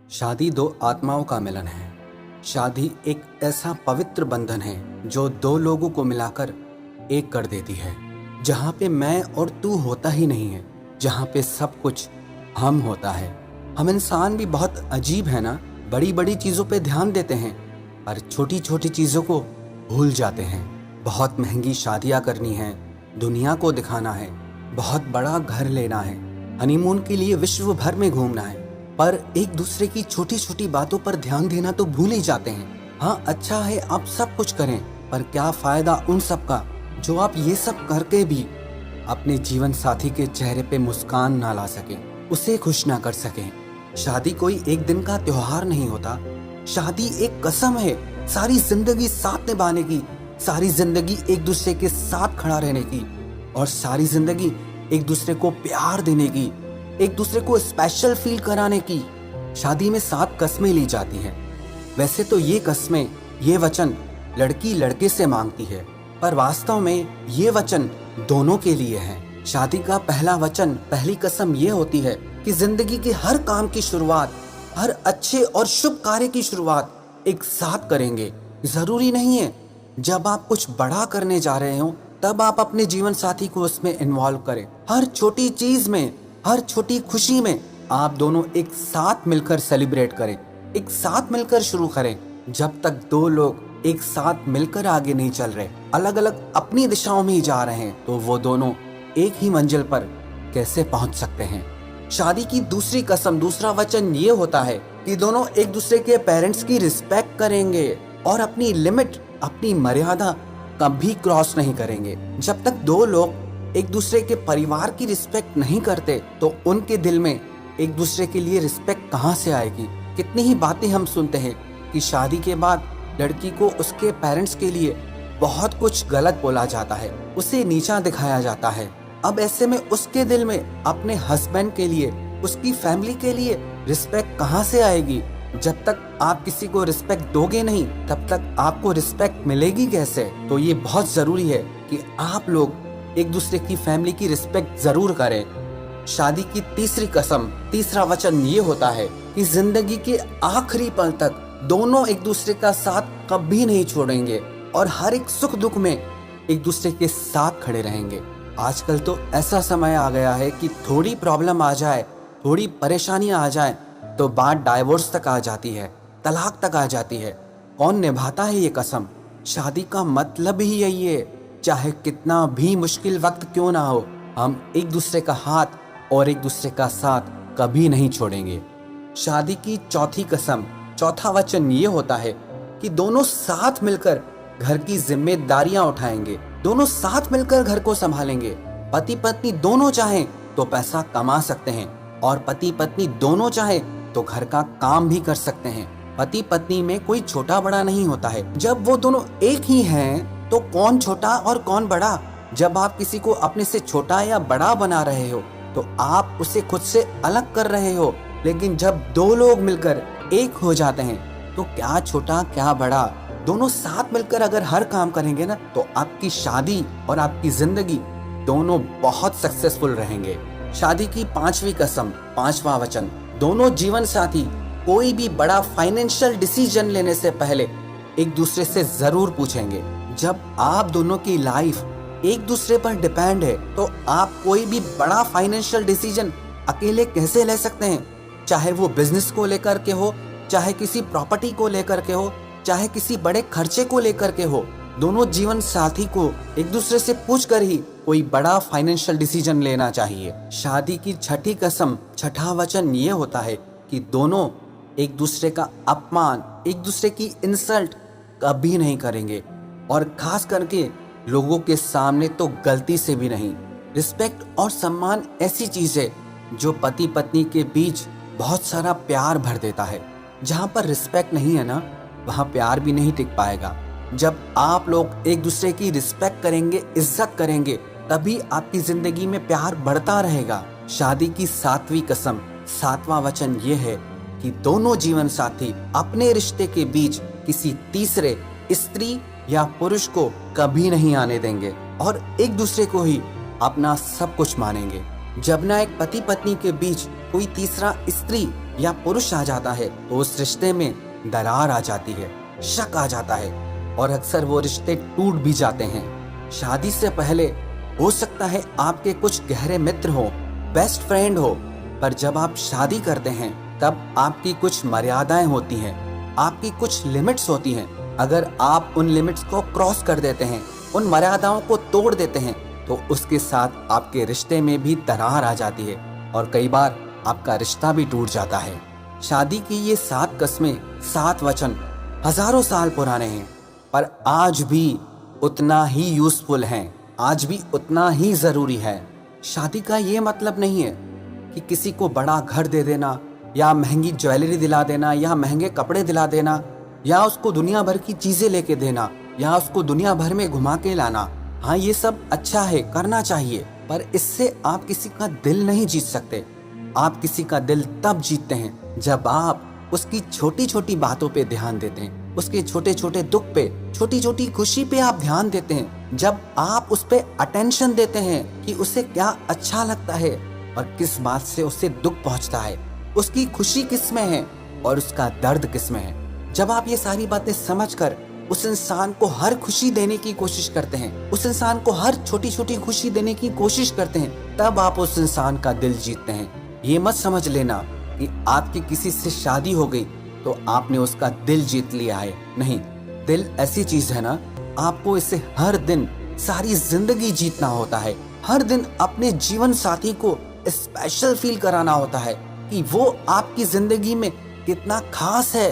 शादी दो आत्माओं का मिलन है। शादी एक ऐसा पवित्र बंधन है जो दो लोगों को मिलाकर एक कर देती है, जहाँ पे मैं और तू होता ही नहीं है, जहाँ पे सब कुछ हम होता है। हम इंसान भी बहुत अजीब है ना, बड़ी बड़ी चीज़ों पे ध्यान देते हैं पर छोटी छोटी चीज़ों को भूल जाते हैं। बहुत महंगी शादियाँ करनी है, दुनिया को दिखाना है, बहुत बड़ा घर लेना है, हनीमून के लिए विश्व भर में घूमना है, पर एक दूसरे की छोटी छोटी बातों पर ध्यान देना तो भूल ही जाते हैं। हाँ, अच्छा है आप सब कुछ करें, पर क्या फायदा उन सब का जो आप ये सब करके भी अपने जीवन साथी के चेहरे पे मुस्कान ना ला सके, उसे खुश ना कर सके। शादी कोई एक दिन का त्योहार नहीं होता। शादी एक कसम है, सारी जिंदगी साथ निभाने की, सारी जिंदगी एक दूसरे के साथ खड़ा रहने की, और सारी जिंदगी एक दूसरे को प्यार देने की, एक दूसरे को स्पेशल फील कराने की। शादी में 7 कस्में ली जाती हैं। वैसे तो ये कस्में, ये वचन लड़की लड़के से मांगती है, पर वास्तव में ये वचन दोनों के लिए है। शादी का पहला वचन, पहली कसम ये होती है कि जिंदगी के हर काम की शुरुआत, हर अच्छे और शुभ कार्य की शुरुआत एक साथ करेंगे। जरूरी नहीं है जब आप कुछ बड़ा करने जा रहे हो तब आप अपने जीवन साथी को उसमें इन्वॉल्व करें। हर छोटी चीज में, हर छोटी खुशी में आप दोनों एक साथ मिलकर सेलिब्रेट करें, एक साथ मिलकर शुरू करें। जब तक दो लोग एक साथ मिलकर आगे नहीं चल रहे, अलग अलग अपनी दिशाओं में ही जा रहे हैं, तो वो दोनों एक ही मंजिल पर कैसे पहुंच सकते हैं। शादी की दूसरी कसम, दूसरा वचन ये होता है कि दोनों एक दूसरे के पेरेंट्स की रिस्पेक्ट करेंगे और अपनी लिमिट, अपनी मर्यादा कभी क्रॉस नहीं करेंगे। जब तक दो लोग एक दूसरे के परिवार की रिस्पेक्ट नहीं करते तो उनके दिल में एक दूसरे के लिए रिस्पेक्ट कहाँ से आएगी। कितनी ही बातें हम सुनते हैं कि शादी के बाद लड़की को उसके पेरेंट्स के लिए बहुत कुछ गलत बोला जाता है, उसे नीचा दिखाया जाता है। अब ऐसे में उसके दिल में अपने हस्बैंड के लिए, उसकी फैमिली के लिए रिस्पेक्ट कहाँ से आएगी। जब तक आप किसी को रिस्पेक्ट दोगे नहीं, तब तक आपको रिस्पेक्ट मिलेगी कैसे। तो ये बहुत जरूरी है कि आप लोग एक दूसरे की फैमिली की रिस्पेक्ट जरूर करें। शादी की तीसरी कसम, तीसरा वचन ये होता है कि जिंदगी के आखिरी पल तक दोनों एक दूसरे का साथ कभी नहीं छोड़ेंगे और हर एक सुख दुख में एक दूसरे के साथ खड़े रहेंगे। आजकल तो ऐसा समय आ गया है कि थोड़ी प्रॉब्लम आ जाए, थोड़ी परेशानियां आ जाए तो बात डाइवोर्स तक आ जाती है, तलाक तक आ जाती है। कौन निभाता है ये कसम। शादी का मतलब ही यही है, चाहे कितना भी मुश्किल वक्त क्यों ना हो, हम एक दूसरे का हाथ और एक दूसरे का साथ कभी नहीं छोड़ेंगे। शादी की चौथी कसम, चौथा वचन ये होता है कि दोनों साथ मिलकर घर की जिम्मेदारियां उठाएंगे, दोनों साथ मिलकर घर को संभालेंगे। पति पत्नी दोनों चाहें तो पैसा कमा सकते हैं और पति पत्नी दोनों चाहें तो घर का काम भी कर सकते हैं। पति पत्नी में कोई छोटा बड़ा नहीं होता है। जब वो दोनों एक ही हैं तो कौन छोटा और कौन बड़ा। जब आप किसी को अपने से छोटा या बड़ा बना रहे हो तो आप उसे खुद से अलग कर रहे हो, लेकिन जब दो लोग मिलकर एक हो जाते हैं तो क्या छोटा क्या बड़ा, दोनों साथ मिलकर अगर हर काम करेंगे ना तो आपकी शादी और आपकी जिंदगी दोनों बहुत सक्सेसफुल रहेंगे। शादी की पांचवी कसम, पांचवा वचन, दोनों जीवन साथी कोई भी बड़ा फाइनेंशियल डिसीजन लेने से पहले एक दूसरे से जरूर पूछेंगे। जब आप दोनों की लाइफ एक दूसरे पर डिपेंड है तो आप कोई भी बड़ा फाइनेंशियल डिसीजन अकेले कैसे ले सकते हैं। चाहे वो बिजनेस को लेकर के हो, चाहे किसी प्रॉपर्टी को लेकर के हो, चाहे किसी बड़े खर्चे को लेकर के हो, दोनों जीवन साथी को एक दूसरे से पूछकर ही कोई बड़ा फाइनेंशियल डिसीजन लेना चाहिए। शादी की छठी कसम, छठा वचन ये होता है कि दोनों एक दूसरे का अपमान, एक दूसरे की इंसल्ट कभी नहीं करेंगे, और खास करके लोगों के सामने तो गलती से भी नहीं। रिस्पेक्ट और सम्मान ऐसी चीज है जो पति पत्नी के बीच बहुत सारा प्यार भर देता है। जहाँ पर रिस्पेक्ट नहीं है ना, वहाँ प्यार भी नहीं टिक पाएगा। जब आप लोग एक दूसरे की रिस्पेक्ट करेंगे, इज्जत करेंगे, तभी आपकी जिंदगी में प्यार बढ़ता रहेगा। शादी की सातवीं कसम, सातवां वचन ये है कि दोनों जीवन साथी अपने रिश्ते के बीच किसी तीसरे स्त्री या पुरुष को कभी नहीं आने देंगे और एक दूसरे को ही अपना सब कुछ मानेंगे। जब ना एक पति पत्नी के बीच कोई तीसरा स्त्री या पुरुष आ जाता है तो उस रिश्ते में दरार आ जाती है, शक आ जाता है और अक्सर वो रिश्ते टूट भी जाते हैं। शादी से पहले हो सकता है आपके कुछ गहरे मित्र हो, बेस्ट फ्रेंड हो, पर जब आप शादी करते हैं तब आपकी कुछ मर्यादाएं होती हैं, आपकी कुछ लिमिट्स होती हैं। अगर आप उन लिमिट्स को क्रॉस कर देते हैं, उन मर्यादाओं को तोड़ देते हैं, तो उसके साथ आपके रिश्ते में भी दरार आ जाती है और कई बार आपका रिश्ता भी टूट जाता है। शादी की ये 7 कस्में, 7 वचन हजारों साल पुराने हैं, पर आज भी उतना ही यूजफुल हैं, आज भी उतना ही जरूरी है। शादी का ये मतलब नहीं है कि किसी को बड़ा घर दे देना या महंगी ज्वेलरी दिला देना या महंगे कपड़े दिला देना या उसको दुनिया भर की चीजें लेके देना या उसको दुनिया भर में घुमा के लाना। हाँ, ये सब अच्छा है, करना चाहिए, पर इससे आप किसी का दिल नहीं जीत सकते। आप किसी का दिल तब जीतते हैं जब आप उसकी छोटी छोटी बातों पे ध्यान देते हैं, उसके छोटे छोटे दुख पे, छोटी छोटी खुशी पे आप ध्यान देते हैं, जब आप उस पे अटेंशन देते हैं कि उसे क्या अच्छा लगता है और किस बात से उसे दुख पहुंचता है, उसकी खुशी किस में है और उसका दर्द किस में है। जब आप ये सारी बातें समझकर उस इंसान को हर खुशी देने की कोशिश करते हैं, उस इंसान को हर छोटी छोटी खुशी देने की कोशिश करते हैं, तब आप उस इंसान का दिल जीतते हैं। ये मत समझ लेना कि आपकी किसी से शादी हो गई तो आपने उसका दिल जीत लिया है। नहीं, दिल ऐसी चीज है ना, आपको इसे हर दिन सारी जिंदगी जीतना होता है। हर दिन अपने जीवन साथी को स्पेशल फील कराना होता है कि वो आपकी जिंदगी में कितना खास है,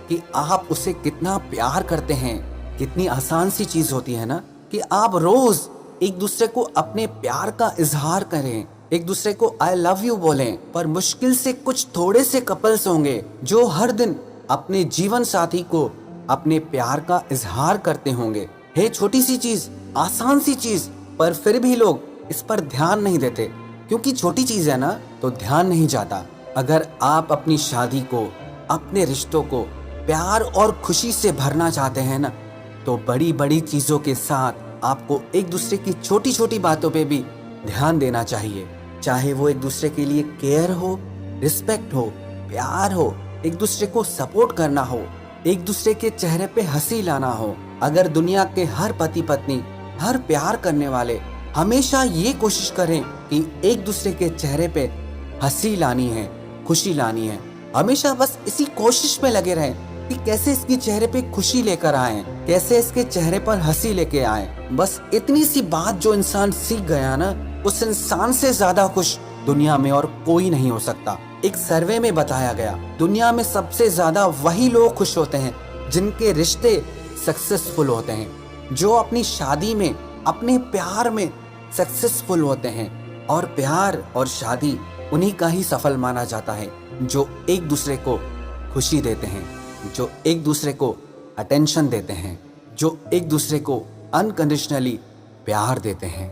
कि आप उसे कितना प्यार करते हैं। कितनी आसान सी चीज होती है ना कि आप रोज एक दूसरे को अपने प्यार का इजहार करें, एक दूसरे को आई लव यू बोलें। पर मुश्किल से कुछ थोड़े से कपल्स होंगे जो हर दिन अपने जीवन साथी को अपने प्यार का इजहार करते होंगे। है छोटी सी चीज, आसान सी चीज, पर फिर भी लोग इस पर ध्यान नहीं देते, क्योंकि छोटी चीज है ना तो ध्यान नहीं जाता। अगर आप अपनी शादी को, अपने रिश्तों को प्यार और खुशी से भरना चाहते हैं ना, तो बड़ी बड़ी चीजों के साथ आपको एक दूसरे की छोटी छोटी बातों पे भी ध्यान देना चाहिए। चाहे वो एक दूसरे के लिए केयर हो, रिस्पेक्ट हो, प्यार हो, एक दूसरे को सपोर्ट करना हो, एक दूसरे के चेहरे पे हंसी लाना हो। अगर दुनिया के हर पति पत्नी, हर प्यार करने वाले हमेशा ये कोशिश करें कि एक दूसरे के चेहरे पे हंसी लानी है, खुशी लानी है, हमेशा बस इसी कोशिश में लगे रहें कि कैसे इसके चेहरे पे खुशी लेकर आए, कैसे इसके चेहरे पर हंसी लेके आए, बस इतनी सी बात जो इंसान सीख गया ना, उस इंसान से ज्यादा खुश दुनिया में और कोई नहीं हो सकता। एक सर्वे में बताया गया, दुनिया में सबसे ज्यादा वही लोग खुश होते हैं जिनके रिश्ते सक्सेसफुल होते हैं, जो अपनी शादी में, अपने प्यार में सक्सेसफुल होते हैं। और प्यार और शादी उन्हीं का ही सफल माना जाता है जो एक दूसरे को खुशी देते हैं, जो एक दूसरे को अटेंशन देते हैं, जो एक दूसरे को अनकंडीशनली प्यार देते हैं।